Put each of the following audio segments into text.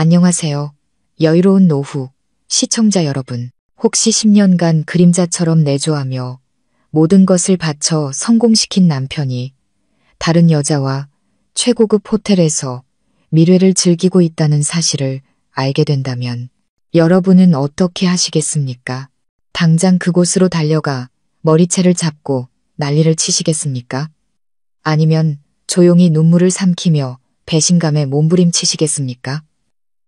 안녕하세요. 여유로운 오후 시청자 여러분. 혹시 10년간 그림자처럼 내조하며 모든 것을 바쳐 성공시킨 남편이 다른 여자와 최고급 호텔에서 미래를 즐기고 있다는 사실을 알게 된다면 여러분은 어떻게 하시겠습니까? 당장 그곳으로 달려가 머리채를 잡고 난리를 치시겠습니까? 아니면 조용히 눈물을 삼키며 배신감에 몸부림치시겠습니까?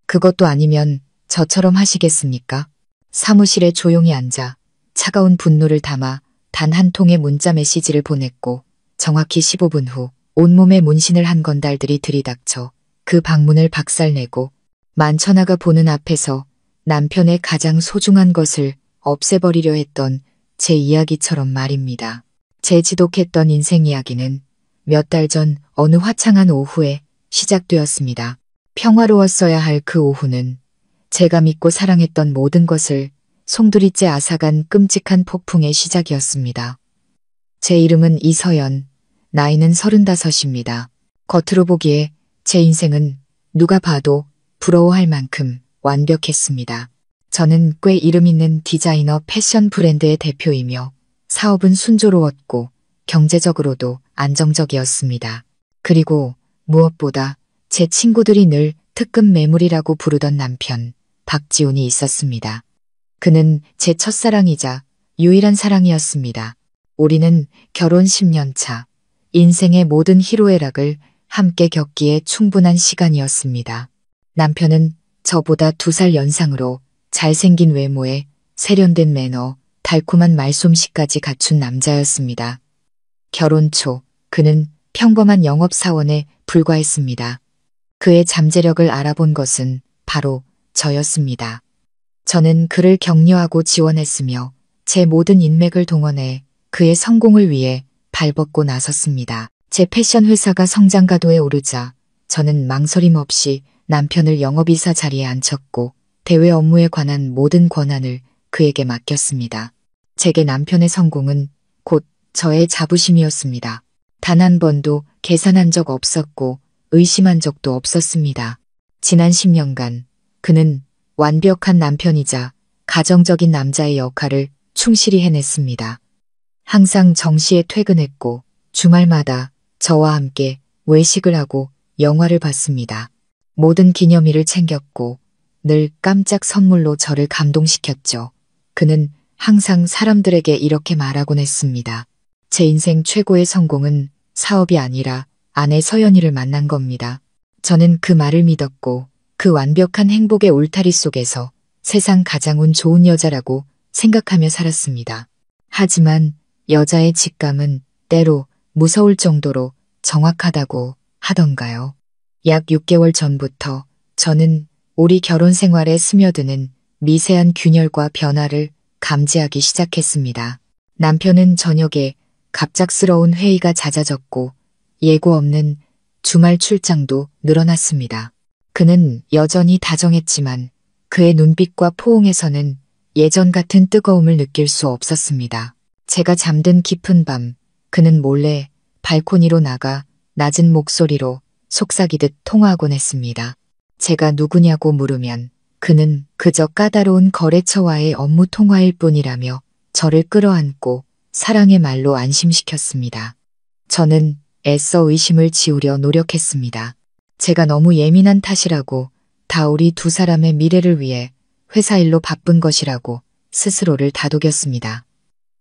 그것도 아니면 저처럼 하시겠습니까? 사무실에 조용히 앉아 차가운 분노를 담아 단 한 통의 문자 메시지를 보냈고 정확히 15분 후 온몸에 문신을 한 건달들이 들이닥쳐 그 방문을 박살내고 만천하가 보는 앞에서 남편의 가장 소중한 것을 없애버리려 했던 제 이야기처럼 말입니다. 제 지독했던 인생 이야기는 몇 달 전 어느 화창한 오후에 시작되었습니다. 평화로웠어야 할 그 오후는 제가 믿고 사랑했던 모든 것을 송두리째 앗아간 끔찍한 폭풍의 시작이었습니다. 제 이름은 이서연, 나이는 35입니다. 겉으로 보기에 제 인생은 누가 봐도 부러워할 만큼 완벽했습니다. 저는 꽤 이름 있는 디자이너 패션 브랜드의 대표이며 사업은 순조로웠고 경제적으로도 안정적이었습니다. 그리고 무엇보다 제 친구들이 늘 특급 매물이라고 부르던 남편 박지훈이 있었습니다. 그는 제 첫사랑이자 유일한 사랑이었습니다. 우리는 결혼 10년 차, 인생의 모든 희로애락을 함께 겪기에 충분한 시간이었습니다. 남편은 저보다 2살 연상으로 잘생긴 외모에 세련된 매너, 달콤한 말솜씨까지 갖춘 남자였습니다. 결혼 초 그는 평범한 영업사원에 불과했습니다. 그의 잠재력을 알아본 것은 바로 저였습니다. 저는 그를 격려하고 지원했으며 제 모든 인맥을 동원해 그의 성공을 위해 발벗고 나섰습니다. 제 패션 회사가 성장가도에 오르자 저는 망설임 없이 남편을 영업이사 자리에 앉혔고 대외 업무에 관한 모든 권한을 그에게 맡겼습니다. 제게 남편의 성공은 곧 저의 자부심이었습니다. 단 한 번도 계산한 적 없었고 의심한 적도 없었습니다. 지난 10년간 그는 완벽한 남편이자 가정적인 남자의 역할을 충실히 해냈습니다. 항상 정시에 퇴근했고 주말마다 저와 함께 외식을 하고 영화를 봤습니다. 모든 기념일을 챙겼고 늘 깜짝 선물로 저를 감동시켰죠. 그는 항상 사람들에게 이렇게 말하곤 했습니다. 제 인생 최고의 성공은 사업이 아니라 아내 서연이를 만난 겁니다. 저는 그 말을 믿었고 그 완벽한 행복의 울타리 속에서 세상 가장 운 좋은 여자라고 생각하며 살았습니다. 하지만 여자의 직감은 때로 무서울 정도로 정확하다고 하던가요. 약 6개월 전부터 저는 우리 결혼 생활에 스며드는 미세한 균열과 변화를 감지하기 시작했습니다. 남편은 저녁에 갑작스러운 회의가 잦아졌고 예고 없는 주말 출장도 늘어났습니다. 그는 여전히 다정했지만 그의 눈빛과 포옹에서는 예전 같은 뜨거움을 느낄 수 없었습니다. 제가 잠든 깊은 밤 그는 몰래 발코니로 나가 낮은 목소리로 속삭이듯 통화하곤 했습니다. 제가 누구냐고 물으면 그는 그저 까다로운 거래처와의 업무 통화일 뿐이라며 저를 끌어안고 사랑의 말로 안심시켰습니다. 저는 애써 의심을 지우려 노력했습니다. 제가 너무 예민한 탓이라고, 다 우리 두 사람의 미래를 위해 회사 일로 바쁜 것이라고 스스로를 다독였습니다.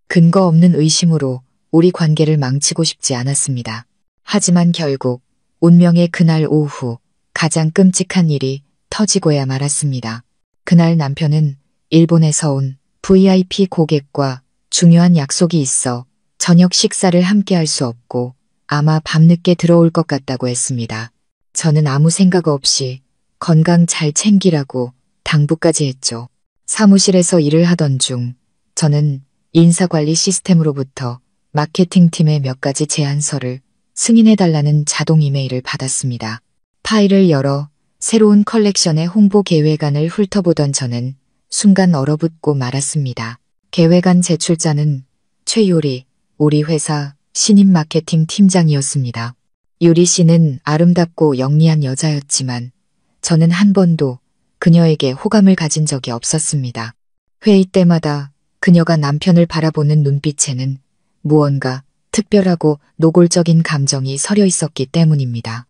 근거 없는 의심으로 우리 관계를 망치고 싶지 않았습니다. 하지만 결국 운명의 그날 오후 가장 끔찍한 일이 터지고야 말았습니다. 그날 남편은 일본에서 온 VIP 고객과 중요한 약속이 있어 저녁 식사를 함께 할 수 없고 아마 밤늦게 들어올 것 같다고 했습니다. 저는 아무 생각 없이 건강 잘 챙기라고 당부까지 했죠. 사무실에서 일을 하던 중 저는 인사관리 시스템으로부터 마케팅팀의 몇 가지 제안서를 승인해달라는 자동 이메일을 받았습니다. 파일을 열어 새로운 컬렉션의 홍보 계획안을 훑어보던 저는 순간 얼어붙고 말았습니다. 계획안 제출자는 최유리, 우리 회사 신임 마케팅 팀장이었습니다. 유리 씨는 아름답고 영리한 여자였지만 저는 한 번도 그녀에게 호감을 가진 적이 없었습니다. 회의 때마다 그녀가 남편을 바라보는 눈빛에는 무언가 특별하고 노골적인 감정이 서려 있었기 때문입니다.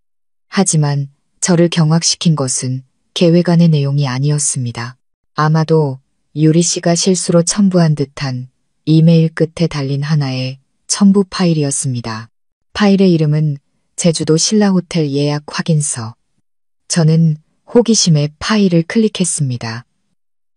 하지만 저를 경악시킨 것은 계획 안의 내용이 아니었습니다. 아마도 유리 씨가 실수로 첨부한 듯한 이메일 끝에 달린 하나의 첨부 파일이었습니다. 파일의 이름은 제주도 신라호텔 예약 확인서. 저는 호기심에 파일을 클릭했습니다.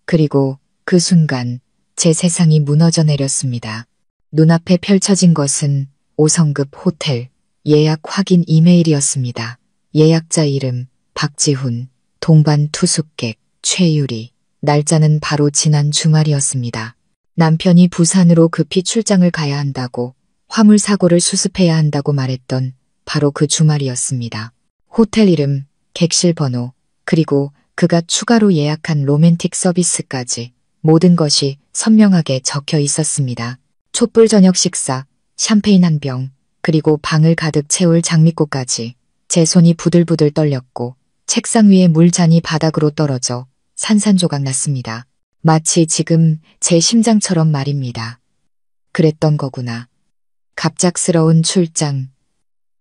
그리고 그 순간 제 세상이 무너져 내렸습니다. 눈앞에 펼쳐진 것은 5성급 호텔 예약 확인 이메일이었습니다. 예약자 이름 박지훈, 동반 투숙객 최유리, 날짜는 바로 지난 주말이었습니다. 남편이 부산으로 급히 출장을 가야 한다고 화물 사고를 수습해야 한다고 말했던 바로 그 주말이었습니다. 호텔 이름, 객실 번호, 그리고 그가 추가로 예약한 로맨틱 서비스까지 모든 것이 선명하게 적혀 있었습니다. 촛불 저녁 식사, 샴페인 한 병, 그리고 방을 가득 채울 장미꽃까지. 제 손이 부들부들 떨렸고 책상 위에 물잔이 바닥으로 떨어져 산산조각 났습니다. 마치 지금 제 심장처럼 말입니다. 그랬던 거구나. 갑작스러운 출장,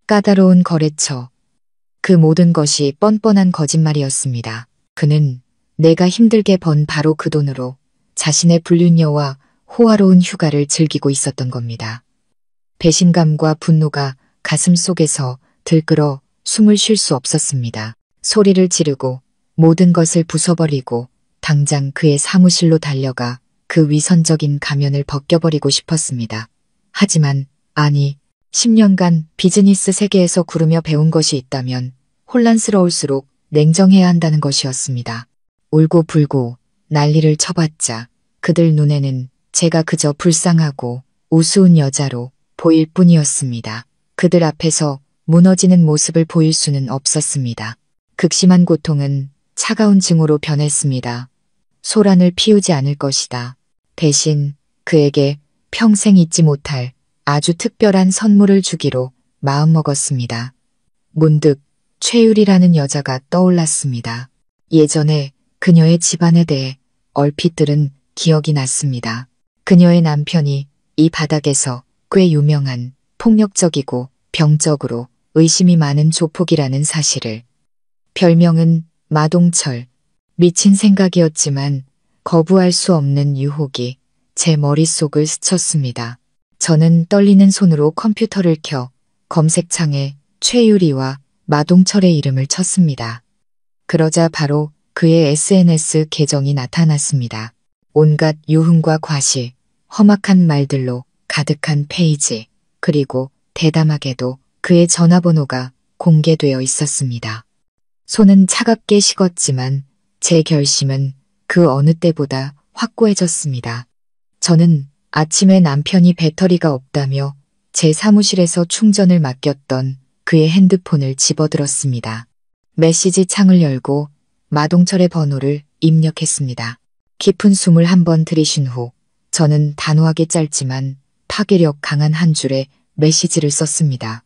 까다로운 거래처, 그 모든 것이 뻔뻔한 거짓말이었습니다. 그는 내가 힘들게 번 바로 그 돈으로 자신의 불륜녀와 호화로운 휴가를 즐기고 있었던 겁니다. 배신감과 분노가 가슴 속에서 들끓어 숨을 쉴 수 없었습니다. 소리를 지르고 모든 것을 부숴버리고 당장 그의 사무실로 달려가 그 위선적인 가면을 벗겨버리고 싶었습니다. 하지만 아니, 10년간 비즈니스 세계에서 구르며 배운 것이 있다면 혼란스러울수록 냉정해야 한다는 것이었습니다. 울고 불고 난리를 쳐봤자 그들 눈에는 제가 그저 불쌍하고 우스운 여자로 보일 뿐이었습니다. 그들 앞에서 무너지는 모습을 보일 수는 없었습니다. 극심한 고통은 차가운 증오로 변했습니다. 소란을 피우지 않을 것이다. 대신 그에게 평생 잊지 못할 아주 특별한 선물을 주기로 마음먹었습니다. 문득 최유리라는 여자가 떠올랐습니다. 예전에 그녀의 집안에 대해 얼핏 들은 기억이 났습니다. 그녀의 남편이 이 바닥에서 꽤 유명한 폭력적이고 병적으로 의심이 많은 조폭이라는 사실을. 별명은 마동철. 미친 생각이었지만 거부할 수 없는 유혹이 제 머릿속을 스쳤습니다. 저는 떨리는 손으로 컴퓨터를 켜 검색창에 최유리와 마동철의 이름을 쳤습니다. 그러자 바로 그의 SNS 계정이 나타났습니다. 온갖 유흥과 과시, 험악한 말들로 가득한 페이지, 그리고 대담하게도 그의 전화번호가 공개되어 있었습니다. 손은 차갑게 식었지만 제 결심은 그 어느 때보다 확고해졌습니다. 저는 아침에 남편이 배터리가 없다며 제 사무실에서 충전을 맡겼던 그의 핸드폰을 집어들었습니다. 메시지 창을 열고 마동철의 번호를 입력했습니다. 깊은 숨을 한번 들이쉰 후 저는 단호하게 짧지만 파괴력 강한 한 줄의 메시지를 썼습니다.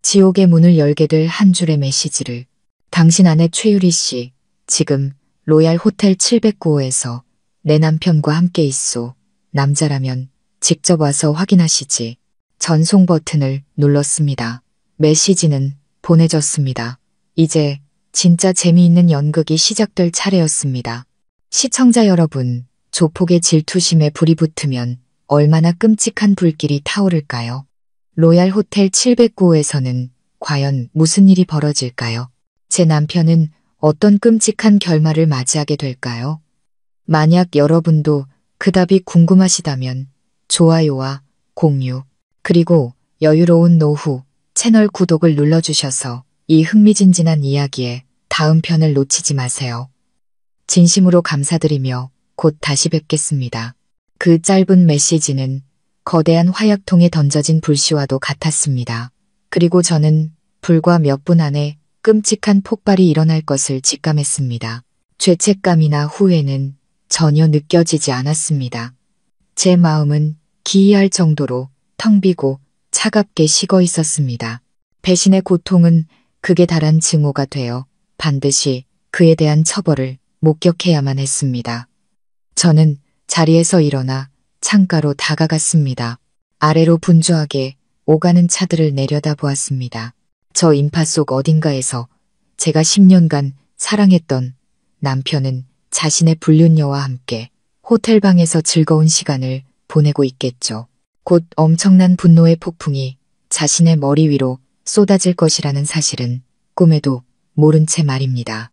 지옥의 문을 열게 될 한 줄의 메시지를. 당신 아내 최유리 씨, 지금 로얄 호텔 709호에서 내 남편과 함께 있소. 남자라면 직접 와서 확인하시지. 전송 버튼을 눌렀습니다. 메시지는 보내졌습니다. 이제 진짜 재미있는 연극이 시작될 차례였습니다. 시청자 여러분, 조폭의 질투심에 불이 붙으면 얼마나 끔찍한 불길이 타오를까요? 로얄 호텔 709호에서는 과연 무슨 일이 벌어질까요? 제 남편은 어떤 끔찍한 결말을 맞이하게 될까요? 만약 여러분도 그 답이 궁금하시다면 좋아요와 공유, 그리고 여유로운 노후 채널 구독을 눌러주셔서 이 흥미진진한 이야기의 다음 편을 놓치지 마세요. 진심으로 감사드리며 곧 다시 뵙겠습니다. 그 짧은 메시지는 거대한 화약통에 던져진 불씨와도 같았습니다. 그리고 저는 불과 몇 분 안에 끔찍한 폭발이 일어날 것을 직감했습니다. 죄책감이나 후회는 전혀 느껴지지 않았습니다. 제 마음은 기이할 정도로 텅 비고 차갑게 식어 있었습니다. 배신의 고통은 극에 달한 증오가 되어 반드시 그에 대한 처벌을 목격해야만 했습니다. 저는 자리에서 일어나 창가로 다가갔습니다. 아래로 분주하게 오가는 차들을 내려다보았습니다. 저 인파 속 어딘가에서 제가 10년간 사랑했던 남편은 자신의 불륜녀와 함께 호텔방에서 즐거운 시간을 보내고 있겠죠. 곧 엄청난 분노의 폭풍이 자신의 머리 위로 쏟아질 것이라는 사실은 꿈에도 모른 채 말입니다.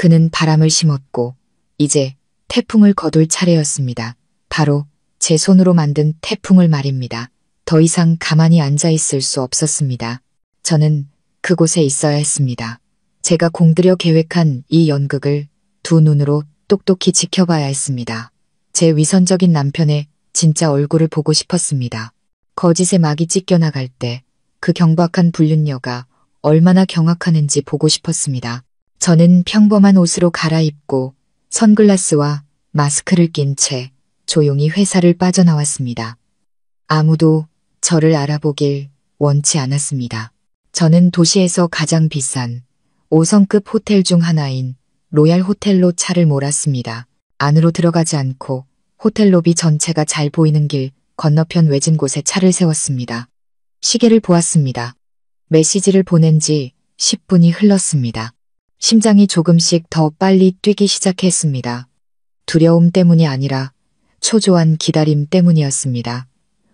그는 바람을 심었고 이제 태풍을 거둘 차례였습니다. 바로 제 손으로 만든 태풍을 말입니다. 더 이상 가만히 앉아 있을 수 없었습니다. 저는 그곳에 있어야 했습니다. 제가 공들여 계획한 이 연극을 두 눈으로 똑똑히 지켜봐야 했습니다. 제 위선적인 남편의 진짜 얼굴을 보고 싶었습니다. 거짓의 막이 찢겨나갈 때 그 경박한 불륜녀가 얼마나 경악하는지 보고 싶었습니다. 저는 평범한 옷으로 갈아입고 선글라스와 마스크를 낀 채 조용히 회사를 빠져나왔습니다. 아무도 저를 알아보길 원치 않았습니다. 저는 도시에서 가장 비싼 5성급 호텔 중 하나인 로얄 호텔로 차를 몰았습니다. 안으로 들어가지 않고 호텔 로비 전체가 잘 보이는 길 건너편 외진 곳에 차를 세웠습니다. 시계를 보았습니다. 메시지를 보낸 지 10분이 흘렀습니다. 심장이 조금씩 더 빨리 뛰기 시작했습니다. 두려움 때문이 아니라 초조한 기다림 때문이었습니다.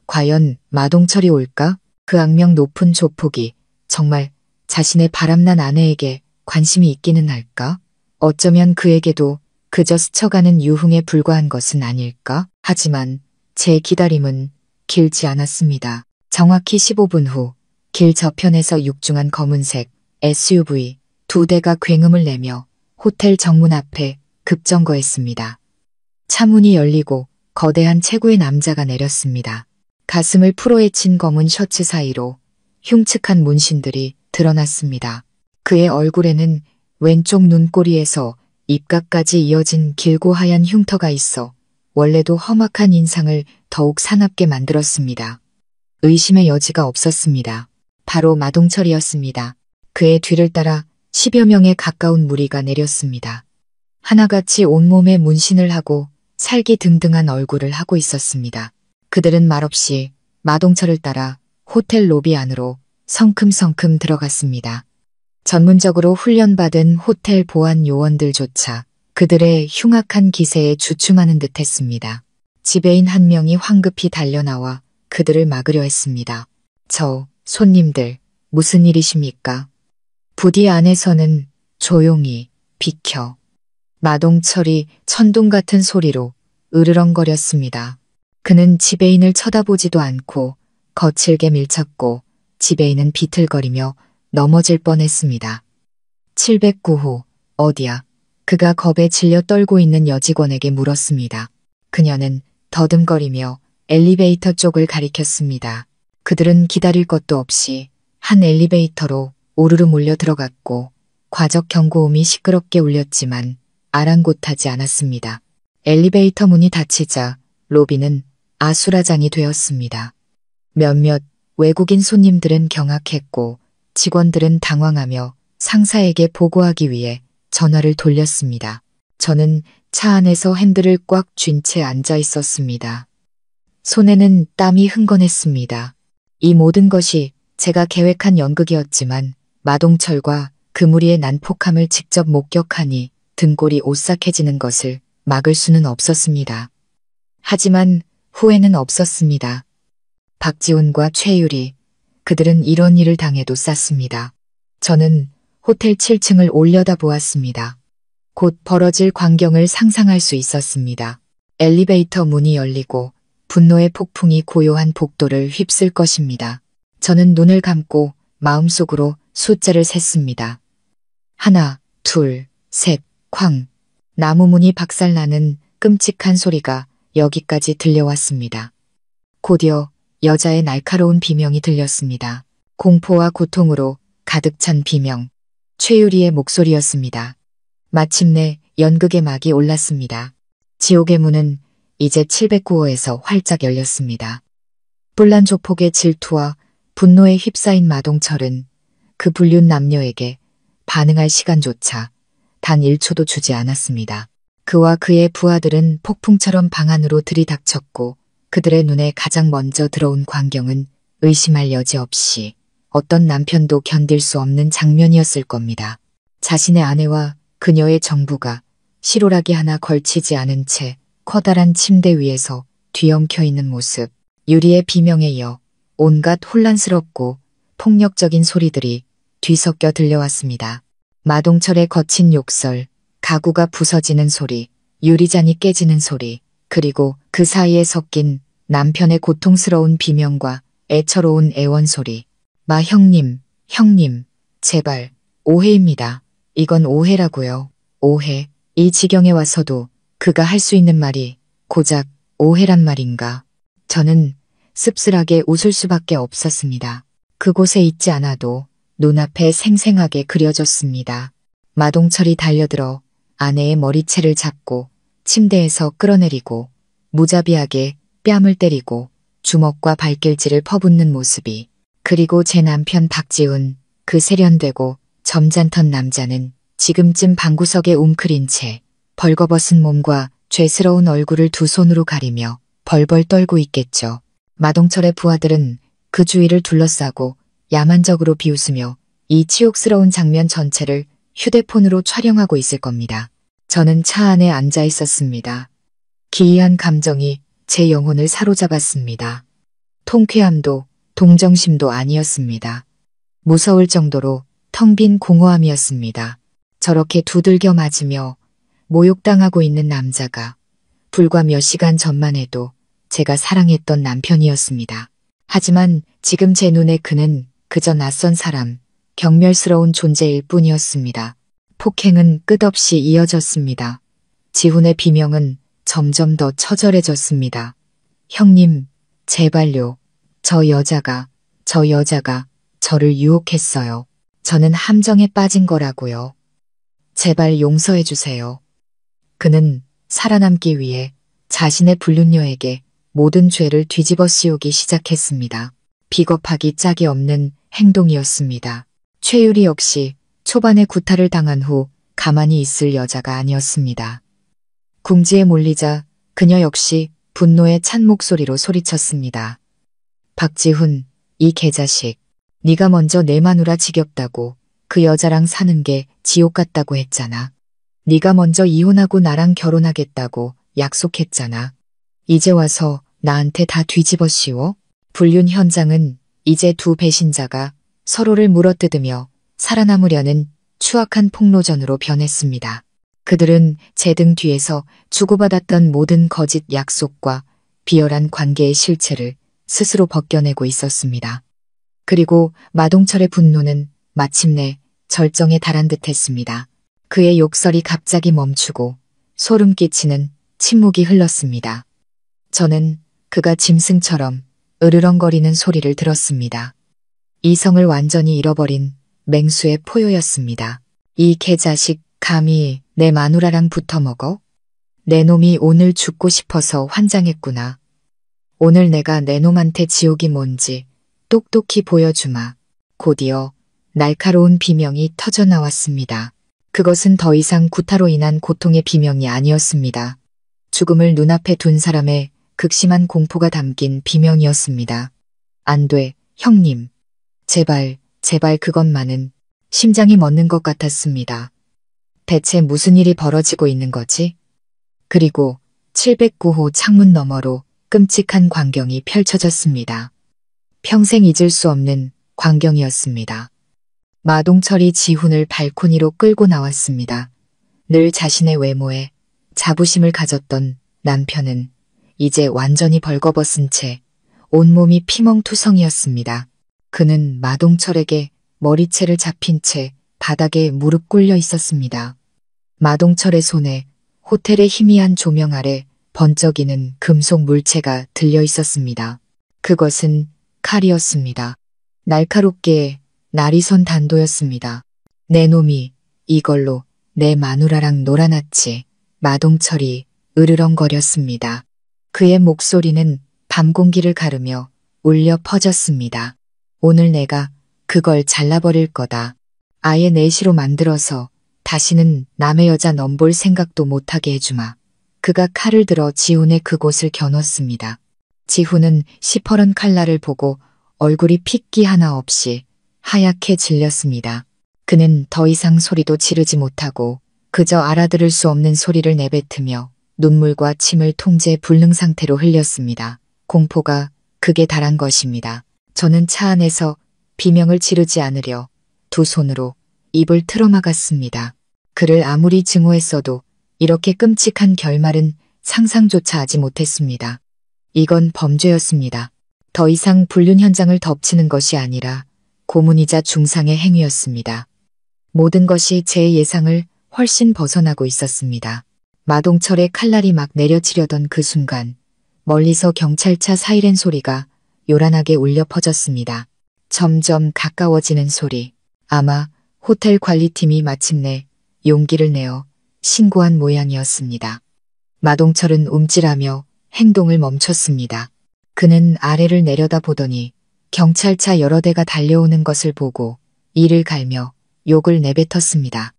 과연 마동철이 올까? 그 악명 높은 조폭이 정말 자신의 바람난 아내에게 관심이 있기는 할까? 어쩌면 그에게도 그저 스쳐가는 유흥에 불과한 것은 아닐까? 하지만 제 기다림은 길지 않았습니다. 정확히 15분 후 길 저편에서 육중한 검은색 SUV 2대가 굉음을 내며 호텔 정문 앞에 급정거했습니다. 차문이 열리고 거대한 체구의 남자가 내렸습니다. 가슴을 풀어헤친 검은 셔츠 사이로 흉측한 문신들이 드러났습니다. 그의 얼굴에는 왼쪽 눈꼬리에서 입가까지 이어진 길고 하얀 흉터가 있어 원래도 험악한 인상을 더욱 사납게 만들었습니다. 의심의 여지가 없었습니다. 바로 마동철이었습니다. 그의 뒤를 따라 10여 명에 가까운 무리가 내렸습니다. 하나같이 온몸에 문신을 하고 살기등등한 얼굴을 하고 있었습니다. 그들은 말없이 마동철을 따라 호텔 로비 안으로 성큼성큼 들어갔습니다. 전문적으로 훈련받은 호텔 보안 요원들조차 그들의 흉악한 기세에 주춤하는 듯 했습니다. 지배인 한 명이 황급히 달려나와 그들을 막으려 했습니다. 손님들, 무슨 일이십니까? 부디 안에서는 조용히 비켜. 마동철이 천둥 같은 소리로 으르렁거렸습니다. 그는 지배인을 쳐다보지도 않고 거칠게 밀쳤고 지배인은 비틀거리며 넘어질 뻔했습니다. 709호, 어디야? 그가 겁에 질려 떨고 있는 여직원에게 물었습니다. 그녀는 더듬거리며 엘리베이터 쪽을 가리켰습니다. 그들은 기다릴 것도 없이 한 엘리베이터로 오르르 몰려 들어갔고 과적 경고음이 시끄럽게 울렸지만 아랑곳하지 않았습니다. 엘리베이터 문이 닫히자 로비는 아수라장이 되었습니다. 몇몇 외국인 손님들은 경악했고 직원들은 당황하며 상사에게 보고하기 위해 전화를 돌렸습니다. 저는 차 안에서 핸들을 꽉 쥔 채 앉아 있었습니다. 손에는 땀이 흥건했습니다. 이 모든 것이 제가 계획한 연극이었지만 마동철과 그 무리의 난폭함을 직접 목격하니 등골이 오싹해지는 것을 막을 수는 없었습니다. 하지만 후회는 없었습니다. 박지훈과 최유리, 그들은 이런 일을 당해도 쌌습니다. 저는 호텔 7층을 올려다보았습니다. 곧 벌어질 광경을 상상할 수 있었습니다. 엘리베이터 문이 열리고 분노의 폭풍이 고요한 복도를 휩쓸 것입니다. 저는 눈을 감고 마음속으로 숫자를 셌습니다. 하나, 둘, 셋, 쾅. 나무 문이 박살나는 끔찍한 소리가 여기까지 들려왔습니다. 곧이어 여자의 날카로운 비명이 들렸습니다. 공포와 고통으로 가득 찬 비명. 최유리의 목소리였습니다. 마침내 연극의 막이 올랐습니다. 지옥의 문은 이제 709호에서 활짝 열렸습니다. 뿔난 조폭의 질투와 분노에 휩싸인 마동철은 그 불륜 남녀에게 반응할 시간조차 단 1초도 주지 않았습니다. 그와 그의 부하들은 폭풍처럼 방 안으로 들이닥쳤고 그들의 눈에 가장 먼저 들어온 광경은 의심할 여지 없이 어떤 남편도 견딜 수 없는 장면이었을 겁니다. 자신의 아내와 그녀의 정부가 실오라기 하나 걸치지 않은 채 커다란 침대 위에서 뒤엉켜 있는 모습, 유리의 비명에 이어 온갖 혼란스럽고 폭력적인 소리들이 뒤섞여 들려왔습니다. 마동철의 거친 욕설, 가구가 부서지는 소리, 유리잔이 깨지는 소리, 그리고 그 사이에 섞인 남편의 고통스러운 비명과 애처로운 애원 소리. 형님, 제발, 오해입니다. 이건 오해라고요. 오해. 이 지경에 와서도 그가 할 수 있는 말이 고작 오해란 말인가. 저는 씁쓸하게 웃을 수밖에 없었습니다. 그곳에 있지 않아도 눈앞에 생생하게 그려졌습니다. 마동철이 달려들어 아내의 머리채를 잡고 침대에서 끌어내리고 무자비하게 뺨을 때리고 주먹과 발길질을 퍼붓는 모습이, 그리고 제 남편 박지훈, 그 세련되고 점잖던 남자는 지금쯤 방구석에 웅크린 채 벌거벗은 몸과 죄스러운 얼굴을 두 손으로 가리며 벌벌 떨고 있겠죠. 마동철의 부하들은 그 주위를 둘러싸고 야만적으로 비웃으며 이 치욕스러운 장면 전체를 휴대폰으로 촬영하고 있을 겁니다. 저는 차 안에 앉아 있었습니다. 기이한 감정이 제 영혼을 사로잡았습니다. 통쾌함도 동정심도 아니었습니다. 무서울 정도로 텅 빈 공허함이었습니다. 저렇게 두들겨 맞으며 모욕당하고 있는 남자가 불과 몇 시간 전만 해도 제가 사랑했던 남편이었습니다. 하지만 지금 제 눈에 그는 그저 낯선 사람, 경멸스러운 존재일 뿐이었습니다. 폭행은 끝없이 이어졌습니다. 지훈의 비명은 점점 더 처절해졌습니다. 형님, 제발요. 저 여자가 저를 유혹했어요. 저는 함정에 빠진 거라고요. 제발 용서해 주세요. 그는 살아남기 위해 자신의 불륜녀에게 모든 죄를 뒤집어 씌우기 시작했습니다. 비겁하기 짝이 없는 행동이었습니다. 최유리 역시 초반에 구타를 당한 후 가만히 있을 여자가 아니었습니다. 궁지에 몰리자 그녀 역시 분노에 찬 목소리로 소리쳤습니다. 박지훈, 이 개자식. 네가 먼저 내 마누라 지겹다고 그 여자랑 사는 게 지옥 같다고 했잖아. 네가 먼저 이혼하고 나랑 결혼하겠다고 약속했잖아. 이제 와서 나한테 다 뒤집어 씌워? 불륜 현장은 이제 두 배신자가 서로를 물어뜯으며 살아남으려는 추악한 폭로전으로 변했습니다. 그들은 제 등 뒤에서 주고받았던 모든 거짓 약속과 비열한 관계의 실체를 스스로 벗겨내고 있었습니다. 그리고 마동철의 분노는 마침내 절정에 달한 듯했습니다. 그의 욕설이 갑자기 멈추고 소름 끼치는 침묵이 흘렀습니다. 저는 그가 짐승처럼 으르렁거리는 소리를 들었습니다. 이성을 완전히 잃어버린 맹수의 포효였습니다. 이 개자식 감히 내 마누라랑 붙어먹어? 내 놈이 오늘 죽고 싶어서 환장했구나. 오늘 내가 내 놈한테 지옥이 뭔지 똑똑히 보여주마. 곧이어 날카로운 비명이 터져나왔습니다. 그것은 더 이상 구타로 인한 고통의 비명이 아니었습니다. 죽음을 눈앞에 둔 사람의 극심한 공포가 담긴 비명이었습니다. 안 돼, 형님. 제발 그것만은. 심장이 멎는 것 같았습니다. 대체 무슨 일이 벌어지고 있는 거지? 그리고 709호 창문 너머로 끔찍한 광경이 펼쳐졌습니다. 평생 잊을 수 없는 광경이었습니다. 마동철이 지훈을 발코니로 끌고 나왔습니다. 늘 자신의 외모에 자부심을 가졌던 남편은 이제 완전히 벌거벗은 채 온몸이 피멍투성이었습니다. 그는 마동철에게 머리채를 잡힌 채 바닥에 무릎 꿇려 있었습니다. 마동철의 손에 호텔의 희미한 조명 아래 번쩍이는 금속 물체가 들려 있었습니다. 그것은 칼이었습니다. 날카롭게 날이 선 단도였습니다. 내 놈이 이걸로 내 마누라랑 놀아났지. 마동철이 으르렁거렸습니다. 그의 목소리는 밤 공기를 가르며 울려 퍼졌습니다. 오늘 내가 그걸 잘라버릴 거다. 아예 내시로 만들어서 다시는 남의 여자 넘볼 생각도 못하게 해주마. 그가 칼을 들어 지훈의 그곳을 겨눴습니다. 지훈은 시퍼런 칼날을 보고 얼굴이 핏기 하나 없이 하얗게 질렸습니다. 그는 더 이상 소리도 지르지 못하고 그저 알아들을 수 없는 소리를 내뱉으며 눈물과 침을 통제 불능 상태로 흘렸습니다. 공포가 극에 달한 것입니다. 저는 차 안에서 비명을 지르지 않으려 두 손으로 입을 틀어막았습니다. 그를 아무리 증오했어도 이렇게 끔찍한 결말은 상상조차 하지 못했습니다. 이건 범죄였습니다. 더 이상 불륜 현장을 덮치는 것이 아니라 고문이자 중상의 행위였습니다. 모든 것이 제 예상을 훨씬 벗어나고 있었습니다. 마동철의 칼날이 막 내려치려던 그 순간 멀리서 경찰차 사이렌 소리가 요란하게 울려 퍼졌습니다. 점점 가까워지는 소리. 아마 호텔 관리팀이 마침내 용기를 내어 신고한 모양이었습니다. 마동철은 움찔하며 행동을 멈췄습니다. 그는 아래를 내려다보더니 경찰차 여러 대가 달려오는 것을 보고 이를 갈며 욕을 내뱉었습니다.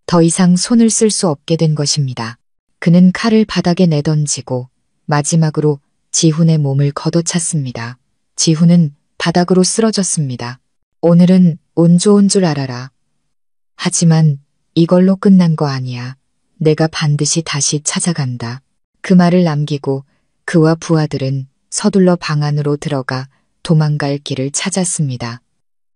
더 이상 손을 쓸 수 없게 된 것입니다. 그는 칼을 바닥에 내던지고 마지막으로 지훈의 몸을 걷어찼습니다. 지훈은 바닥으로 쓰러졌습니다. 오늘은 운 좋은 줄 알아라. 하지만 이걸로 끝난 거 아니야. 내가 반드시 다시 찾아간다. 그 말을 남기고 그와 부하들은 서둘러 방 안으로 들어가 도망갈 길을 찾았습니다.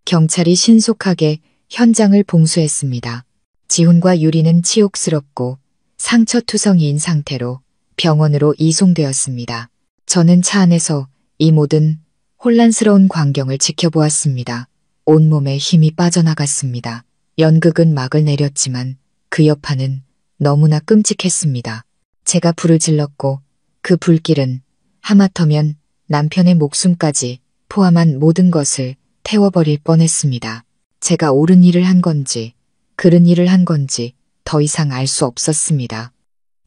경찰이 신속하게 현장을 봉수했습니다. 지훈과 유리는 치욕스럽고 상처투성이인 상태로 병원으로 이송되었습니다. 저는 차 안에서 이 모든 혼란스러운 광경을 지켜보았습니다. 온몸에 힘이 빠져나갔습니다. 연극은 막을 내렸지만 그 여파는 너무나 끔찍했습니다. 제가 불을 질렀고 그 불길은 하마터면 남편의 목숨까지 포함한 모든 것을 태워버릴 뻔했습니다. 제가 옳은 일을 한 건지 그른 일을 한 건지 더 이상 알 수 없었습니다.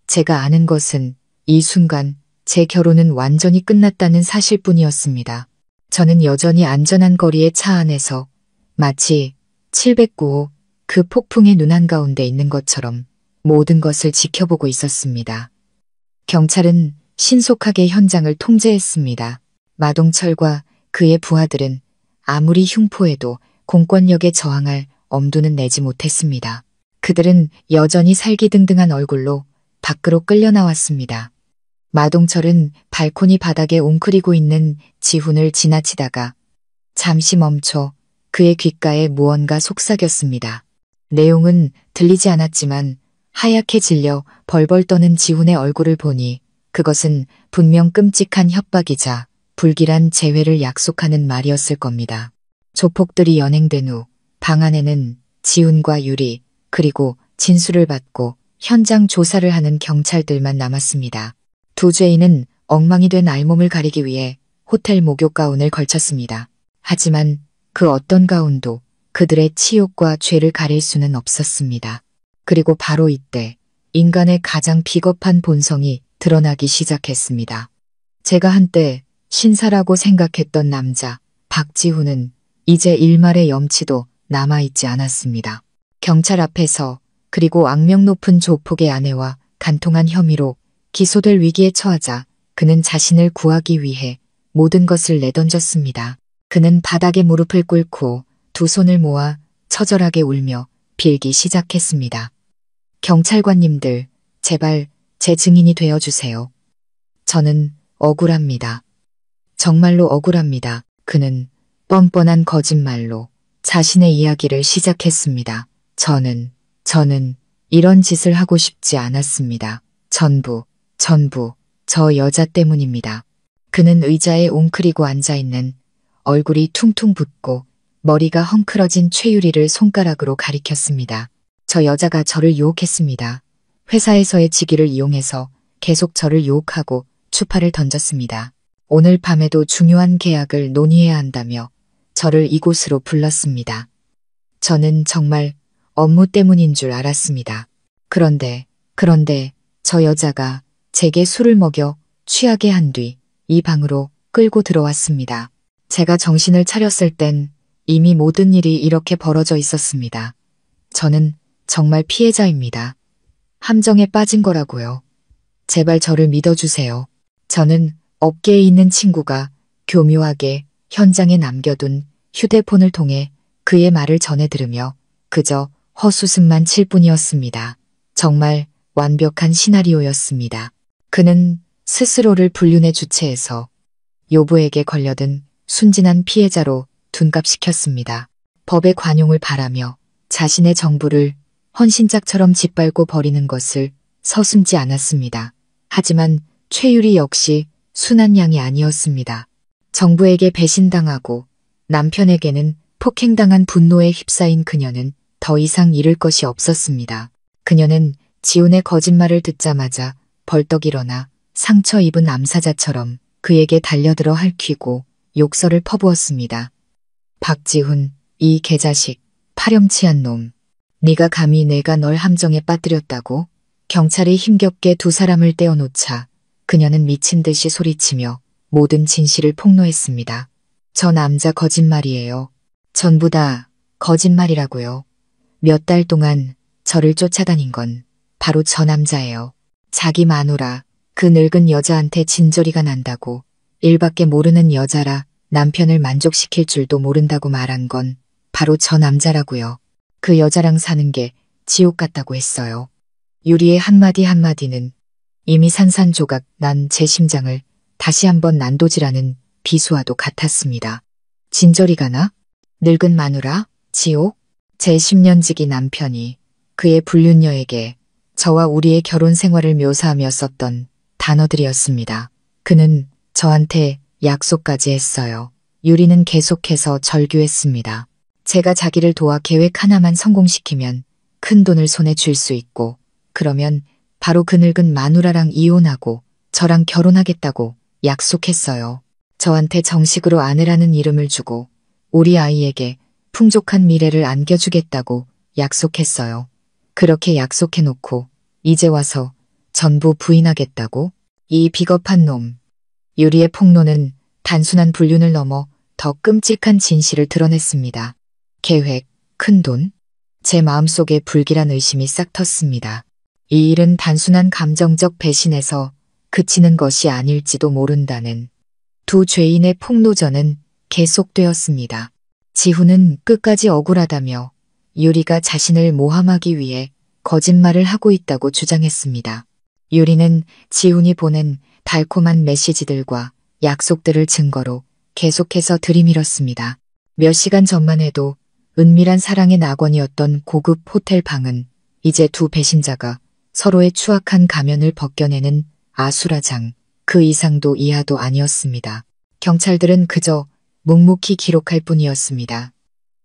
제가 아는 것은 이 순간 제 결혼은 완전히 끝났다는 사실뿐이었습니다. 저는 여전히 안전한 거리의 차 안에서 마치 709호 그 폭풍의 눈 한가운데 있는 것처럼 모든 것을 지켜보고 있었습니다. 경찰은 신속하게 현장을 통제했습니다. 마동철과 그의 부하들은 아무리 흉포해도 공권력에 저항할 엄두는 내지 못했습니다. 그들은 여전히 살기등등한 얼굴로 밖으로 끌려 나왔습니다. 마동철은 발코니 바닥에 웅크리고 있는 지훈을 지나치다가 잠시 멈춰 그의 귓가에 무언가 속삭였습니다. 내용은 들리지 않았지만 하얗게 질려 벌벌 떠는 지훈의 얼굴을 보니 그것은 분명 끔찍한 협박이자 불길한 재회를 약속하는 말이었을 겁니다. 조폭들이 연행된 후 방 안에는 지훈과 유리 그리고 진술을 받고 현장 조사를 하는 경찰들만 남았습니다. 두 죄인은 엉망이 된 알몸을 가리기 위해 호텔 목욕 가운을 걸쳤습니다. 하지만 그 어떤 가운도 그들의 치욕과 죄를 가릴 수는 없었습니다. 그리고 바로 이때 인간의 가장 비겁한 본성이 드러나기 시작했습니다. 제가 한때 신사라고 생각했던 남자 박지훈은 이제 일말의 염치도 남아있지 않았습니다. 경찰 앞에서 그리고 악명 높은 조폭의 아내와 간통한 혐의로 기소될 위기에 처하자 그는 자신을 구하기 위해 모든 것을 내던졌습니다. 그는 바닥에 무릎을 꿇고 두 손을 모아 처절하게 울며 빌기 시작했습니다. 경찰관님들, 제발 제 증인이 되어주세요. 저는 억울합니다. 정말로 억울합니다. 그는 뻔뻔한 거짓말로 자신의 이야기를 시작했습니다. 저는 이런 짓을 하고 싶지 않았습니다. 전부 저 여자 때문입니다. 그는 의자에 웅크리고 앉아있는 얼굴이 퉁퉁 붓고 머리가 헝클어진 최유리를 손가락으로 가리켰습니다. 저 여자가 저를 유혹했습니다. 회사에서의 직위를 이용해서 계속 저를 유혹하고 추파를 던졌습니다. 오늘 밤에도 중요한 계약을 논의해야 한다며 저를 이곳으로 불렀습니다. 저는 정말 업무 때문인 줄 알았습니다. 그런데 저 여자가 제게 술을 먹여 취하게 한 뒤 이 방으로 끌고 들어왔습니다. 제가 정신을 차렸을 땐 이미 모든 일이 이렇게 벌어져 있었습니다. 저는 정말 피해자입니다. 함정에 빠진 거라고요. 제발 저를 믿어주세요. 저는 업계에 있는 친구가 교묘하게 현장에 남겨둔 휴대폰을 통해 그의 말을 전해 들으며 그저 헛웃음만 칠 뿐이었습니다. 정말 완벽한 시나리오였습니다. 그는 스스로를 불륜의 주체에서 요부에게 걸려든 순진한 피해자로 둔갑시켰습니다. 법의 관용을 바라며 자신의 정부를 헌신짝처럼 짓밟고 버리는 것을 서슴지 않았습니다. 하지만 최유리 역시 순한 양이 아니었습니다. 정부에게 배신당하고 남편에게는 폭행당한 분노에 휩싸인 그녀는 더 이상 잃을 것이 없었습니다. 그녀는 지훈의 거짓말을 듣자마자 벌떡 일어나 상처 입은 암사자처럼 그에게 달려들어 핥히고 욕설을 퍼부었습니다. 박지훈, 이 개자식, 파렴치한 놈. 네가 감히 내가 널 함정에 빠뜨렸다고? 경찰이 힘겹게 두 사람을 떼어놓자 그녀는 미친 듯이 소리치며 모든 진실을 폭로했습니다. 저 남자 거짓말이에요. 전부 다 거짓말이라고요. 몇 달 동안 저를 쫓아다닌 건 바로 저 남자예요. 자기 마누라, 그 늙은 여자한테 진저리가 난다고 일밖에 모르는 여자라 남편을 만족시킬 줄도 모른다고 말한 건 바로 저 남자라고요. 그 여자랑 사는 게 지옥 같다고 했어요. 유리의 한마디 한마디는 이미 산산조각 난 제 심장을 다시 한번 난도질하는 비수와도 같았습니다. 진저리가 나? 늙은 마누라? 지옥? 제 10년지기 남편이 그의 불륜녀에게 저와 우리의 결혼 생활을 묘사하며 썼던 단어들이었습니다. 그는 저한테 약속까지 했어요. 유리는 계속해서 절규했습니다. 제가 자기를 도와 계획 하나만 성공시키면 큰 돈을 손에 쥘 수 있고 그러면 바로 그 늙은 마누라랑 이혼하고 저랑 결혼하겠다고 약속했어요. 저한테 정식으로 아내라는 이름을 주고 우리 아이에게 풍족한 미래를 안겨주겠다고 약속했어요. 그렇게 약속해놓고 이제 와서 전부 부인하겠다고? 이 비겁한 놈. 유리의 폭로는 단순한 불륜을 넘어 더 끔찍한 진실을 드러냈습니다. 계획, 큰돈? 제 마음속에 불길한 의심이 싹 텄습니다. 이 일은 단순한 감정적 배신에서 그치는 것이 아닐지도 모른다는 두 죄인의 폭로전은 계속되었습니다. 지훈은 끝까지 억울하다며 유리가 자신을 모함하기 위해 거짓말을 하고 있다고 주장했습니다. 유리는 지훈이 보낸 달콤한 메시지들과 약속들을 증거로 계속해서 들이밀었습니다. 몇 시간 전만 해도 은밀한 사랑의 낙원이었던 고급 호텔 방은 이제 두 배신자가 서로의 추악한 가면을 벗겨내는 아수라장, 그 이상도 이하도 아니었습니다. 경찰들은 그저 묵묵히 기록할 뿐이었습니다.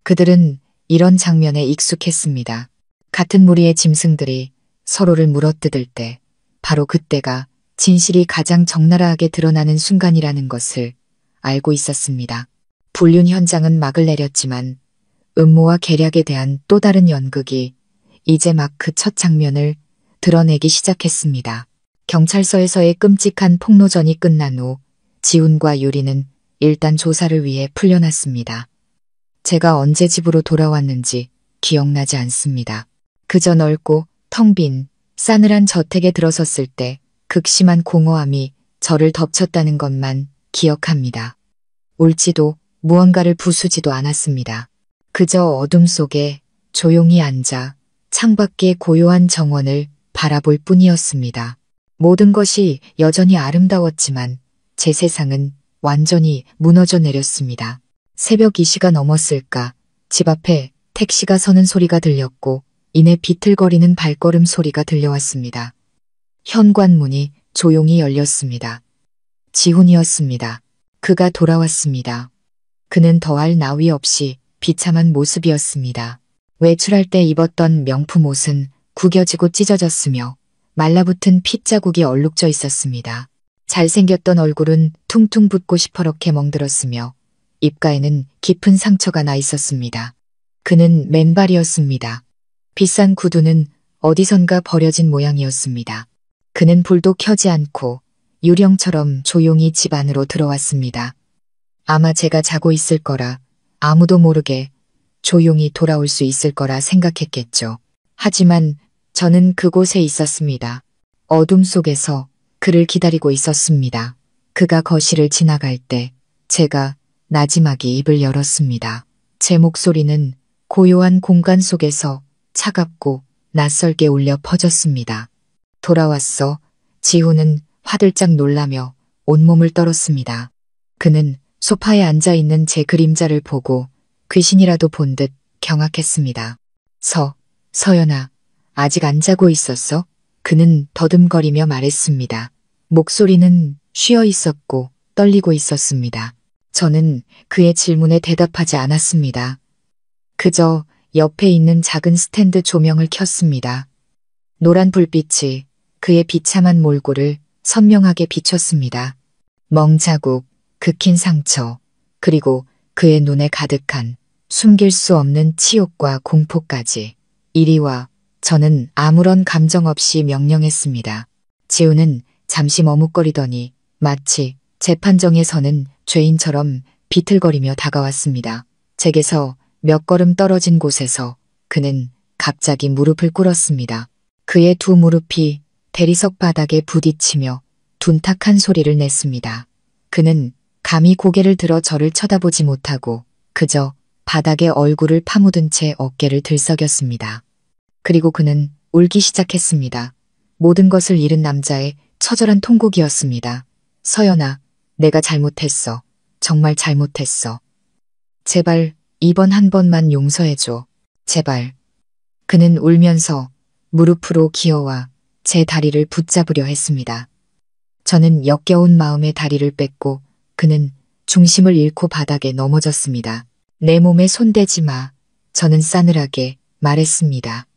그들은 이런 장면에 익숙했습니다. 같은 무리의 짐승들이 서로를 물어뜯을 때 바로 그때가 진실이 가장 적나라하게 드러나는 순간이라는 것을 알고 있었습니다. 불륜 현장은 막을 내렸지만 음모와 계략에 대한 또 다른 연극이 이제 막 그 첫 장면을 드러내기 시작했습니다. 경찰서에서의 끔찍한 폭로전이 끝난 후 지훈과 유리는 일단 조사를 위해 풀려났습니다. 제가 언제 집으로 돌아왔는지 기억나지 않습니다. 그저 넓고 텅 빈 싸늘한 저택에 들어섰을 때 극심한 공허함이 저를 덮쳤다는 것만 기억합니다. 울지도 무언가를 부수지도 않았습니다. 그저 어둠 속에 조용히 앉아 창밖의 고요한 정원을 바라볼 뿐이었습니다. 모든 것이 여전히 아름다웠지만 제 세상은 완전히 무너져 내렸습니다. 새벽 2시가 넘었을까 집 앞에 택시가 서는 소리가 들렸고 이내 비틀거리는 발걸음 소리가 들려왔습니다. 현관문이 조용히 열렸습니다. 지훈이었습니다. 그가 돌아왔습니다. 그는 더할 나위 없이 비참한 모습이었습니다. 외출할 때 입었던 명품 옷은 구겨지고 찢어졌으며 말라붙은 핏자국이 얼룩져 있었습니다. 잘생겼던 얼굴은 퉁퉁 붓고 시퍼렇게 멍들었으며 입가에는 깊은 상처가 나 있었습니다. 그는 맨발이었습니다. 비싼 구두는 어디선가 버려진 모양이었습니다. 그는 불도 켜지 않고 유령처럼 조용히 집 안으로 들어왔습니다. 아마 제가 자고 있을 거라 아무도 모르게 조용히 돌아올 수 있을 거라 생각했겠죠. 하지만 저는 그곳에 있었습니다. 어둠 속에서 그를 기다리고 있었습니다. 그가 거실을 지나갈 때 제가 나지막이 입을 열었습니다. 제 목소리는 고요한 공간 속에서 차갑고 낯설게 울려 퍼졌습니다. 돌아왔어. 지호는 화들짝 놀라며 온몸을 떨었습니다. 그는 소파에 앉아있는 제 그림자를 보고 귀신이라도 본 듯 경악했습니다. 서연아, 아직 안 자고 있었어? 그는 더듬거리며 말했습니다. 목소리는 쉬어 있었고 떨리고 있었습니다. 저는 그의 질문에 대답하지 않았습니다. 그저 옆에 있는 작은 스탠드 조명을 켰습니다. 노란 불빛이 그의 비참한 몰골을 선명하게 비췄습니다. 멍자국, 긁힌 상처, 그리고 그의 눈에 가득한 숨길 수 없는 치욕과 공포까지. 이리 와. 저는 아무런 감정 없이 명령했습니다. 지우는 잠시 머뭇거리더니 마치 재판정에 서는 죄인처럼 비틀거리며 다가왔습니다. 제게서 몇 걸음 떨어진 곳에서 그는 갑자기 무릎을 꿇었습니다. 그의 두 무릎이 대리석 바닥에 부딪히며 둔탁한 소리를 냈습니다. 그는 감히 고개를 들어 저를 쳐다보지 못하고 그저 바닥에 얼굴을 파묻은 채 어깨를 들썩였습니다. 그리고 그는 울기 시작했습니다. 모든 것을 잃은 남자의 처절한 통곡이었습니다. 서연아, 내가 잘못했어. 정말 잘못했어. 제발 이번 한 번만 용서해줘. 제발. 그는 울면서 무릎으로 기어와 제 다리를 붙잡으려 했습니다. 저는 역겨운 마음에 다리를 뺐고 그는 중심을 잃고 바닥에 넘어졌습니다. 내 몸에 손대지 마. 저는 싸늘하게 말했습니다.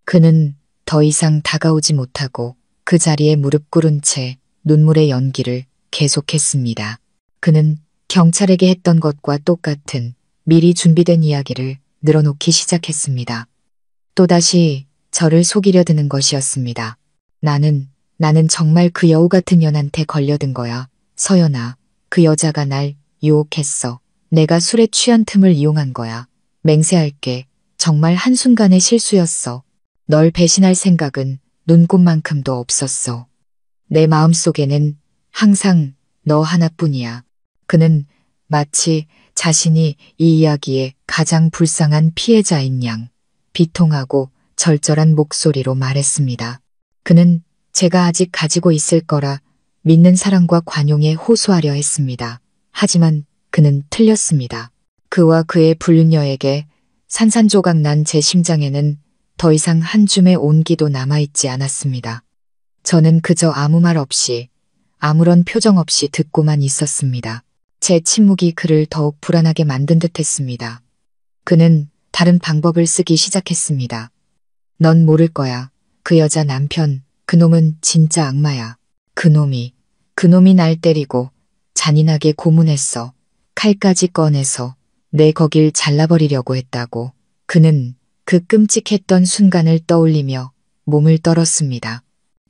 그는 더 이상 다가오지 못하고 그 자리에 무릎 꿇은 채 눈물의 연기를 계속했습니다. 그는 경찰에게 했던 것과 똑같은 미리 준비된 이야기를 늘어놓기 시작했습니다. 또다시 저를 속이려 드는 것이었습니다. 나는 정말 그 여우 같은 년한테 걸려든 거야. 서연아, 그 여자가 날 유혹했어. 내가 술에 취한 틈을 이용한 거야. 맹세할게. 정말 한순간의 실수였어. 널 배신할 생각은 눈꼽만큼도 없었어. 내 마음속에는 항상 너 하나뿐이야. 그는 마치 자신이 이 이야기의 가장 불쌍한 피해자인 양 비통하고 절절한 목소리로 말했습니다. 그는 제가 아직 가지고 있을 거라 믿는 사랑과 관용에 호소하려 했습니다. 하지만 그는 틀렸습니다. 그와 그의 불륜녀에게 산산조각 난 제 심장에는 더 이상 한 줌의 온기도 남아있지 않았습니다. 저는 그저 아무 말 없이 아무런 표정 없이 듣고만 있었습니다. 제 침묵이 그를 더욱 불안하게 만든 듯 했습니다. 그는 다른 방법을 쓰기 시작했습니다. 넌 모를 거야. 그 여자 남편, 그놈은 진짜 악마야. 그놈이 날 때리고 잔인하게 고문했어. 칼까지 꺼내서 내 거길 잘라버리려고 했다고. 그는 그 끔찍했던 순간을 떠올리며 몸을 떨었습니다.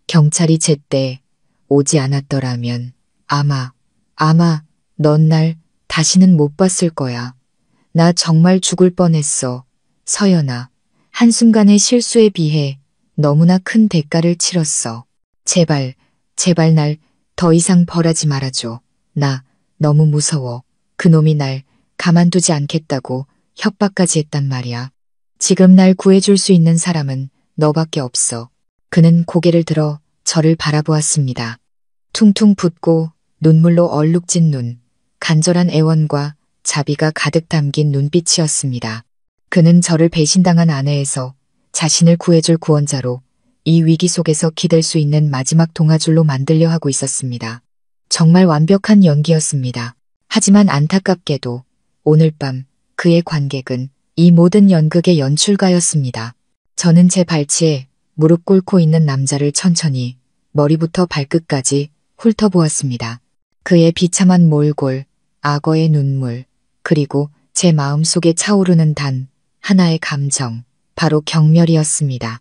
경찰이 제때 오지 않았더라면 아마 넌 날 다시는 못 봤을 거야. 나 정말 죽을 뻔했어. 서연아, 한순간의 실수에 비해 너무나 큰 대가를 치렀어. 제발 날 더 이상 벌하지 말아줘. 나 너무 무서워. 그놈이 날 가만두지 않겠다고 협박까지 했단 말이야. 지금 날 구해줄 수 있는 사람은 너밖에 없어. 그는 고개를 들어 저를 바라보았습니다. 퉁퉁 붓고 눈물로 얼룩진 눈, 간절한 애원과 자비가 가득 담긴 눈빛이었습니다. 그는 저를 배신당한 아내에서 자신을 구해줄 구원자로 이 위기 속에서 기댈 수 있는 마지막 동아줄로 만들려 하고 있었습니다. 정말 완벽한 연기였습니다. 하지만 안타깝게도 오늘 밤 그의 관객은 이 모든 연극의 연출가였습니다. 저는 제 발치에 무릎 꿇고 있는 남자를 천천히 머리부터 발끝까지 훑어보았습니다. 그의 비참한 몰골, 악어의 눈물, 그리고 제 마음속에 차오르는 단 하나의 감정, 바로 경멸이었습니다.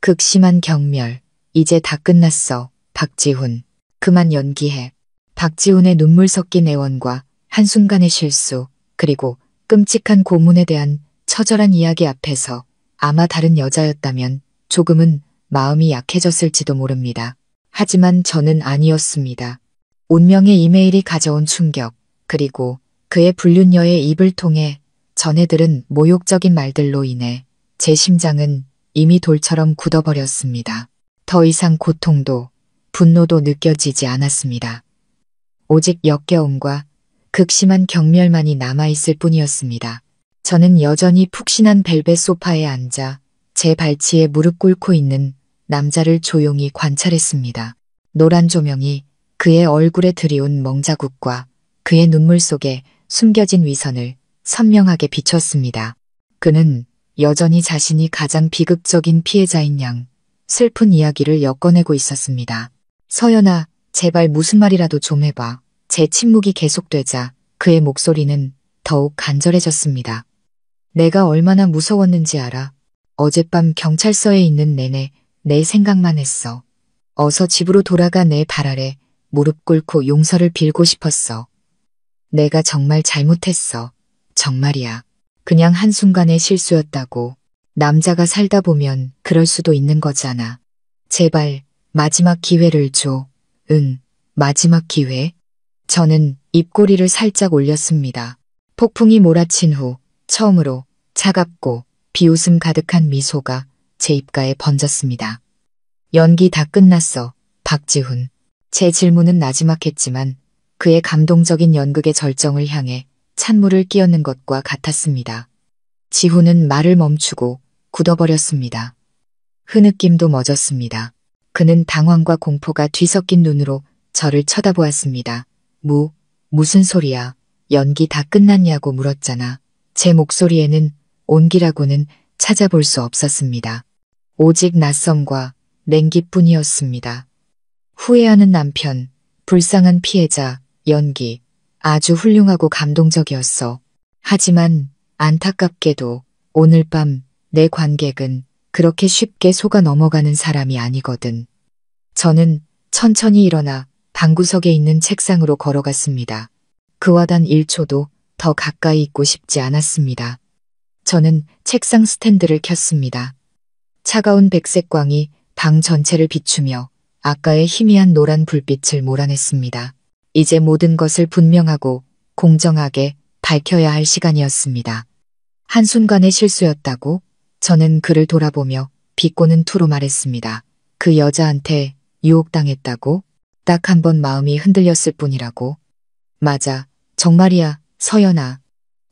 극심한 경멸. 이제 다 끝났어. 박지훈. 그만 연기해. 박지훈의 눈물 섞인 애원과 한순간의 실수, 그리고 끔찍한 고문에 대한 처절한 이야기 앞에서 아마 다른 여자였다면 조금은 마음이 약해졌을지도 모릅니다. 하지만 저는 아니었습니다. 운명의 이메일이 가져온 충격, 그리고 그의 불륜녀의 입을 통해 전해들은 모욕적인 말들로 인해 제 심장은 이미 돌처럼 굳어버렸습니다. 더 이상 고통도 분노도 느껴지지 않았습니다. 오직 역겨움과 극심한 경멸만이 남아있을 뿐이었습니다. 저는 여전히 푹신한 벨벳 소파에 앉아 제 발치에 무릎 꿇고 있는 남자를 조용히 관찰했습니다. 노란 조명이 그의 얼굴에 들이온 멍자국과 그의 눈물 속에 숨겨진 위선을 선명하게 비췄습니다. 그는 여전히 자신이 가장 비극적인 피해자인 양 슬픈 이야기를 엮어내고 있었습니다. 서연아, 제발 무슨 말이라도 좀 해봐. 제 침묵이 계속되자 그의 목소리는 더욱 간절해졌습니다. 내가 얼마나 무서웠는지 알아. 어젯밤 경찰서에 있는 내내 내 생각만 했어. 어서 집으로 돌아가 내 발 아래 무릎 꿇고 용서를 빌고 싶었어. 내가 정말 잘못했어. 정말이야. 그냥 한순간의 실수였다고. 남자가 살다 보면 그럴 수도 있는 거잖아. 제발 마지막 기회를 줘. 응, 마지막 기회? 저는 입꼬리를 살짝 올렸습니다. 폭풍이 몰아친 후 처음으로 차갑고 비웃음 가득한 미소가 제 입가에 번졌습니다. 연기 다 끝났어, 박지훈. 제 질문은 나지막했지만 그의 감동적인 연극의 절정을 향해 찬물을 끼얹는 것과 같았습니다. 지훈은 말을 멈추고 굳어버렸습니다. 흐느낌도 멎었습니다. 그는 당황과 공포가 뒤섞인 눈으로 저를 쳐다보았습니다. 무슨 소리야? 연기 다 끝났냐고 물었잖아. 제 목소리에는 온기라고는 찾아볼 수 없었습니다. 오직 낯섦과 냉기뿐이었습니다. 후회하는 남편, 불쌍한 피해자, 연기, 아주 훌륭하고 감동적이었어. 하지만 안타깝게도 오늘 밤 내 관객은 그렇게 쉽게 속아 넘어가는 사람이 아니거든. 저는 천천히 일어나 방구석에 있는 책상으로 걸어갔습니다. 그와 단 1초도 더 가까이 있고 싶지 않았습니다. 저는 책상 스탠드를 켰습니다. 차가운 백색 광이 방 전체를 비추며 아까의 희미한 노란 불빛을 몰아냈습니다. 이제 모든 것을 분명하고 공정하게 밝혀야 할 시간이었습니다. 한순간의 실수였다고? 저는 그를 돌아보며 비꼬는 투로 말했습니다. 그 여자한테 유혹당했다고? 딱 한 번 마음이 흔들렸을 뿐이라고. 맞아, 정말이야, 서연아.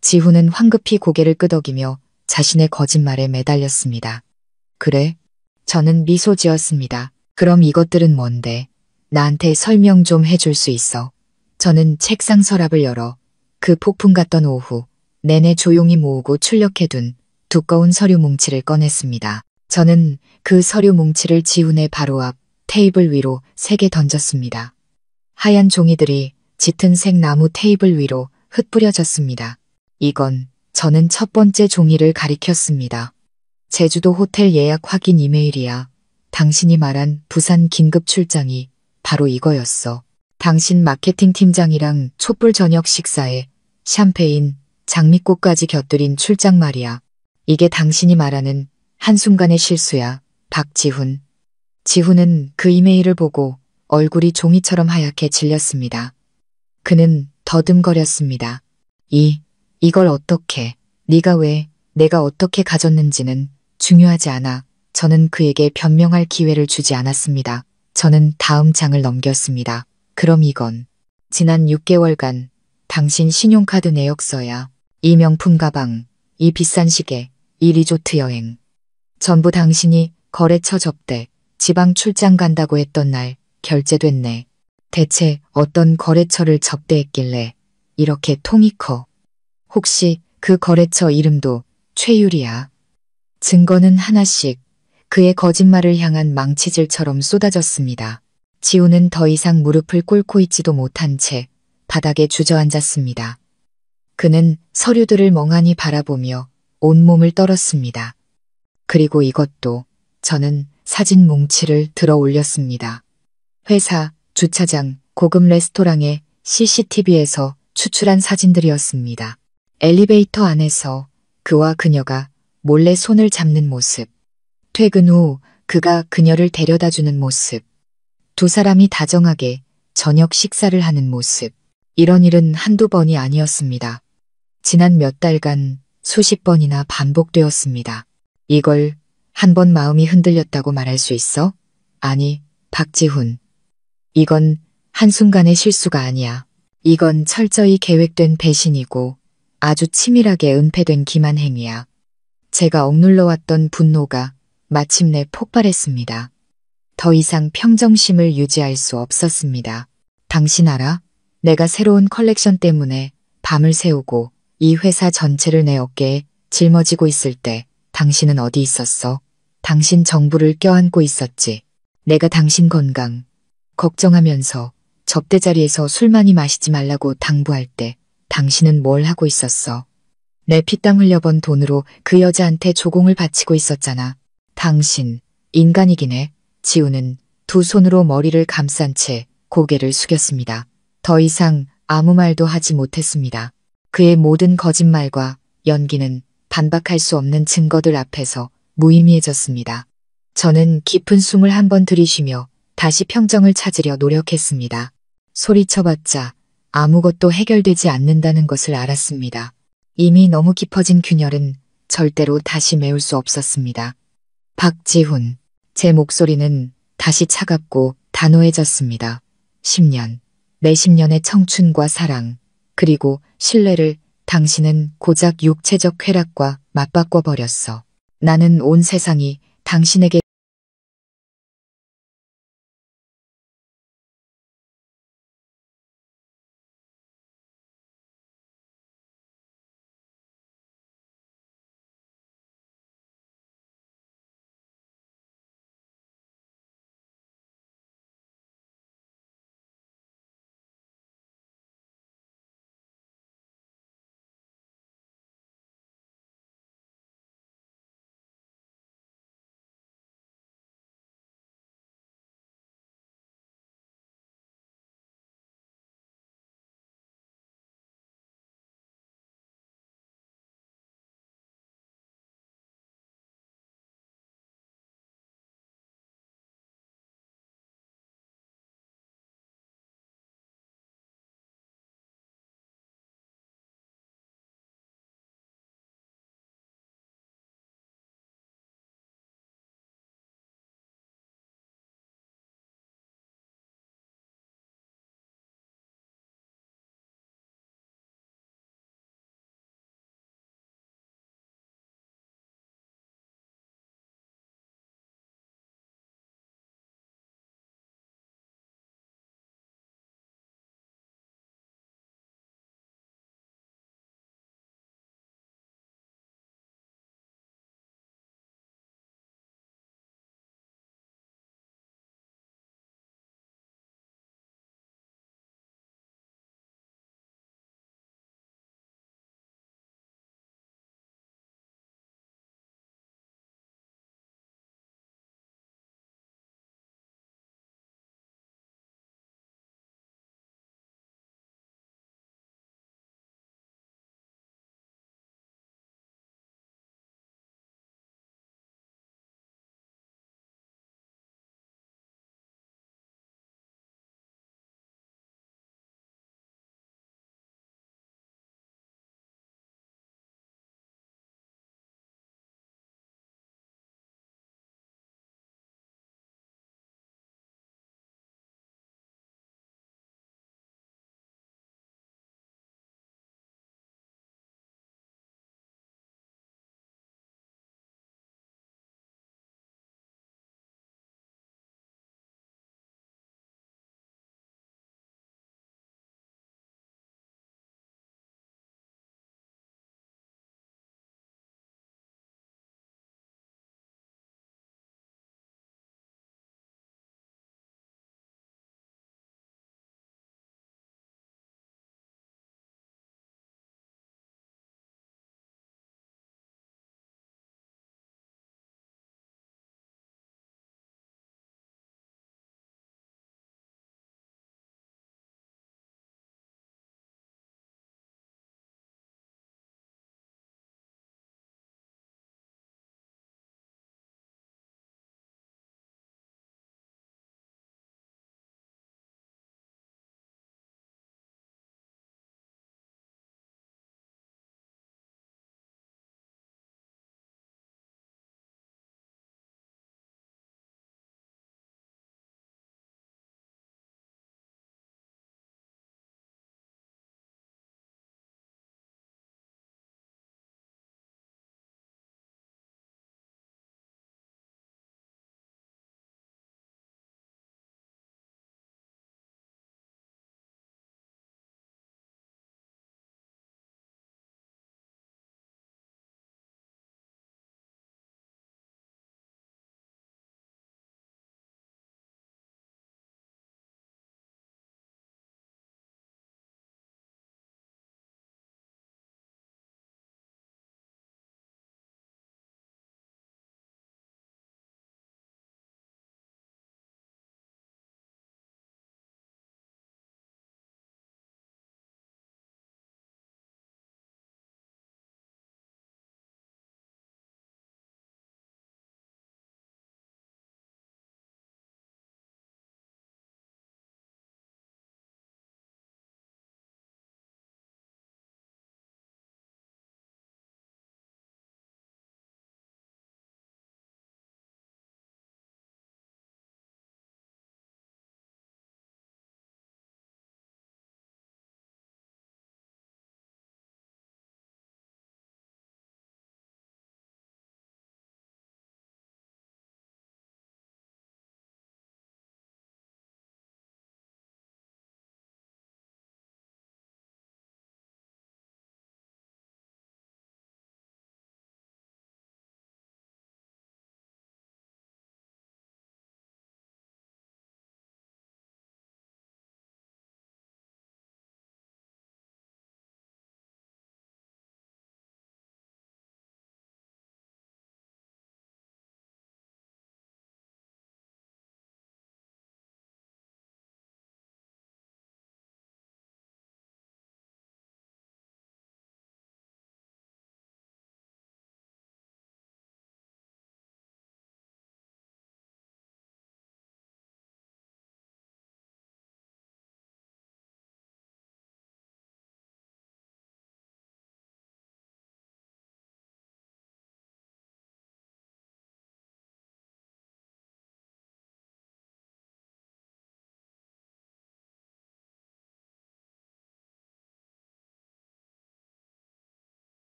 지훈은 황급히 고개를 끄덕이며 자신의 거짓말에 매달렸습니다. 그래? 저는 미소 지었습니다. 그럼 이것들은 뭔데? 나한테 설명 좀 해줄 수 있어. 저는 책상 서랍을 열어 그 폭풍 같던 오후 내내 조용히 모으고 출력해둔 두꺼운 서류 뭉치를 꺼냈습니다. 저는 그 서류 뭉치를 지훈의 바로 앞 테이블 위로 3개 던졌습니다. 하얀 종이들이 짙은 색 나무 테이블 위로 흩뿌려졌습니다. 저는 첫 번째 종이를 가리켰습니다. 제주도 호텔 예약 확인 이메일이야. 당신이 말한 부산 긴급 출장이 바로 이거였어. 당신 마케팅 팀장이랑 촛불 저녁 식사에 샴페인, 장미꽃까지 곁들인 출장 말이야. 이게 당신이 말하는 한순간의 실수야, 박지훈. 지훈은 그 이메일을 보고 얼굴이 종이처럼 하얗게 질렸습니다. 그는 더듬거렸습니다. 이걸 어떻게, 네가 왜, 내가 어떻게 가졌는지는 중요하지 않아. 저는 그에게 변명할 기회를 주지 않았습니다. 저는 다음 장을 넘겼습니다. 그럼 이건 지난 6개월간 당신 신용카드 내역서야. 이 명품 가방, 이 비싼 시계, 이 리조트 여행. 전부 당신이 거래처 접대, 지방 출장 간다고 했던 날 결제됐네. 대체 어떤 거래처를 접대했길래 이렇게 통이 커. 혹시 그 거래처 이름도 최유리야. 증거는 하나씩 그의 거짓말을 향한 망치질처럼 쏟아졌습니다. 지우는 더 이상 무릎을 꿇고 있지도 못한 채 바닥에 주저앉았습니다. 그는 서류들을 멍하니 바라보며 온몸을 떨었습니다. 그리고 이것도 저는 사진 뭉치를 들어 올렸습니다. 회사, 주차장, 고급 레스토랑의 CCTV에서 추출한 사진들이었습니다. 엘리베이터 안에서 그와 그녀가 몰래 손을 잡는 모습. 퇴근 후 그가 그녀를 데려다주는 모습. 두 사람이 다정하게 저녁 식사를 하는 모습. 이런 일은 한두 번이 아니었습니다. 지난 몇 달간 수십 번이나 반복되었습니다. 이걸 한 번 마음이 흔들렸다고 말할 수 있어? 아니, 박지훈. 이건 한순간의 실수가 아니야. 이건 철저히 계획된 배신이고 아주 치밀하게 은폐된 기만 행위야. 제가 억눌러왔던 분노가 마침내 폭발했습니다. 더 이상 평정심을 유지할 수 없었습니다. 당신 알아? 내가 새로운 컬렉션 때문에 밤을 새우고 이 회사 전체를 내 어깨에 짊어지고 있을 때 당신은 어디 있었어? 당신 정부를 껴안고 있었지. 내가 당신 건강 걱정하면서 접대 자리에서 술 많이 마시지 말라고 당부할 때 당신은 뭘 하고 있었어? 내 피땀 흘려번 돈으로 그 여자한테 조공을 바치고 있었잖아. 당신, 인간이긴 해. 지우는 두 손으로 머리를 감싼 채 고개를 숙였습니다. 더 이상 아무 말도 하지 못했습니다. 그의 모든 거짓말과 연기는 반박할 수 없는 증거들 앞에서 무의미해졌습니다. 저는 깊은 숨을 한 번 들이쉬며 다시 평정을 찾으려 노력했습니다. 소리쳐봤자 아무것도 해결되지 않는다는 것을 알았습니다. 이미 너무 깊어진 균열은 절대로 다시 메울 수 없었습니다. 박지훈. 제 목소리는 다시 차갑고 단호해졌습니다. 10년. 내 10년의 청춘과 사랑, 그리고 신뢰를 당신은 고작 육체적 쾌락과 맞바꿔 버렸어. 나는 온 세상이 당신에게